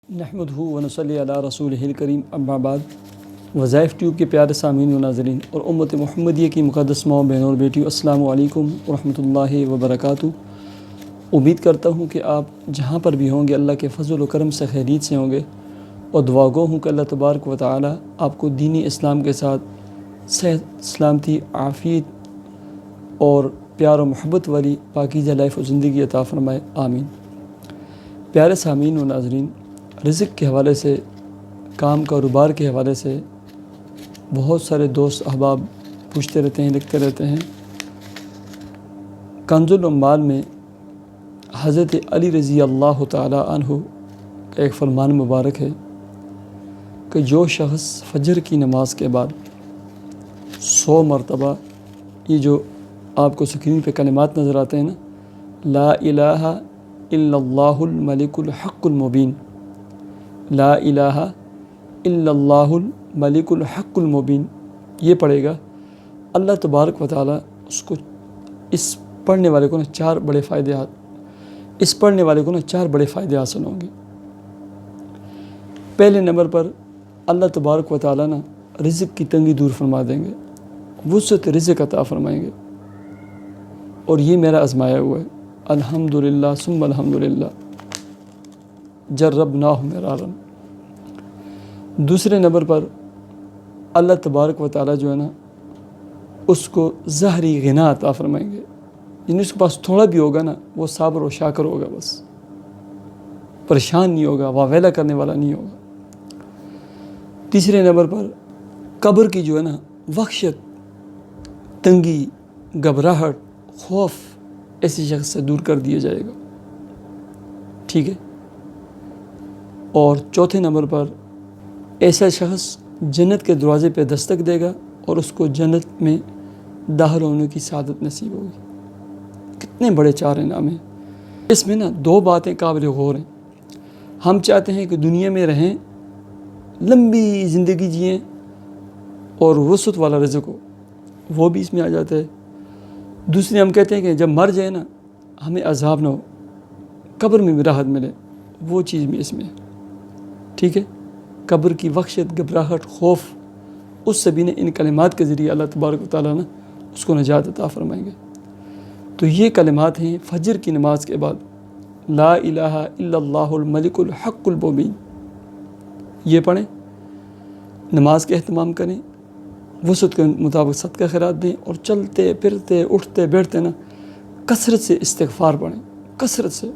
نحمدہ و نصلی علی رسولہ الکریم اما بعد۔ وظائف ٹیوب کے پیارے سامعین و ناظرین اور امت محمدیہ کی مقدس ماؤں بہنوں اور بیٹیوں، السلام علیکم ورحمۃ اللہ وبرکاتہ۔ امید کرتا ہوں کہ آپ جہاں پر بھی ہوں گے اللہ کے فضل و کرم سے خیریت سے ہوں گے، اور دعا گو ہوں کہ اللہ تبارک و تعالی آپ کو دینی اسلام کے ساتھ صحت، سلامتی، عافیت اور پیار و محبت والی پاکیزہ لائف و زندگی عطا فرمائے، آمین۔ پیارے سامعین و ناظرین، رزق کے حوالے سے، کام کاروبار کے حوالے سے بہت سارے دوست احباب پوچھتے رہتے ہیں، لکھتے رہتے ہیں۔ کنز العمال میں حضرت علی رضی اللہ تعالی عنہ کا ایک فرمان مبارک ہے کہ جو شخص فجر کی نماز کے بعد 100 مرتبہ، یہ جو آپ کو سکرین پہ کلمات نظر آتے ہیں نا، لا الہ الا اللہ الملک الحق المبین، لا الہ الا اللہ الملک الحق المبین، یہ پڑھے گا، اللہ تبارک و تعالی اس پڑھنے والے کو چار بڑے فائدے حاصل ہوں گے۔ پہلے نمبر پر اللہ تبارک و تعالی رزق کی تنگی دور فرما دیں گے، وسعت رزق عطا فرمائیں گے، اور یہ میرا آزمایا ہوا ہے، الحمدللہ ثم الحمدللہ، جربناہ مرارا۔ دوسرے نمبر پر اللہ تبارک و تعالی جو ہے نا، اس کو ظاہری غنا عطا فرمائیں گے، یعنی اس کے پاس تھوڑا بھی ہوگا نا، وہ صابر و شاکر ہوگا، بس پریشان نہیں ہوگا، واویلا کرنے والا نہیں ہوگا۔ تیسرے نمبر پر قبر کی جو ہے نا وحشت، تنگی، گھبراہٹ، خوف ایسی شخص سے دور کر دیا جائے گا، ٹھیک ہے۔ اور چوتھے نمبر پر ایسا شخص جنت کے دروازے پہ دستک دے گا اور اس کو جنت میں داخل ہونے کی سعادت نصیب ہوگی۔ کتنے بڑے چار انعام ہیں۔ اس میں نا دو باتیں قابل غور ہیں۔ ہم چاہتے ہیں کہ دنیا میں رہیں، لمبی زندگی جئیں اور وسعت والا رزق ہو، وہ بھی اس میں آ جاتا ہے۔ دوسری ہم کہتے ہیں کہ جب مر جائے نا، ہمیں عذاب نہ ہو، قبر میں بھی راحت ملے، وہ چیز بھی اس میں ہے، ٹھیک ہے۔ قبر کی وحشت، گھبراہٹ، خوف، اس سے بھی نے ان کلمات کے ذریعے اللہ تبارک و تعالیٰ نے اس کو نجات عطا فرمائیں گے۔ تو یہ کلمات ہیں فجر کی نماز کے بعد، لا الہ الا اللہ الملک الحق المبین، یہ پڑھیں، نماز کا اہتمام کریں، وسعت کے مطابق صدقہ خیرات دیں، اور چلتے پھرتے اٹھتے بیٹھتے نا کثرت سے استغفار پڑھیں، کثرت سے۔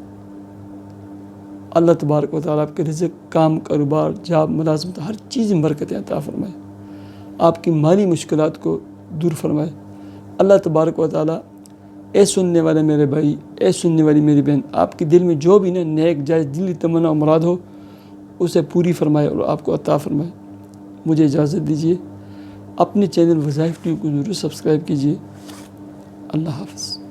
اللہ تبارک و تعالیٰ آپ کے رزق، کام کاروبار، جاب، ملازمت، ہر چیز میں برکتیں عطا فرمائے، آپ کی مالی مشکلات کو دور فرمائے۔ اللہ تبارک و تعالیٰ، اے سننے والے میرے بھائی، اے سننے والی میری بہن، آپ کے دل میں جو بھی نا نیک جائز دلی تمنا و مراد ہو، اسے پوری فرمائے اور آپ کو عطا فرمائے۔ مجھے اجازت دیجیے، اپنے چینل وظائف ٹیوب کو ضرور سبسکرائب کیجیے۔ اللہ حافظ۔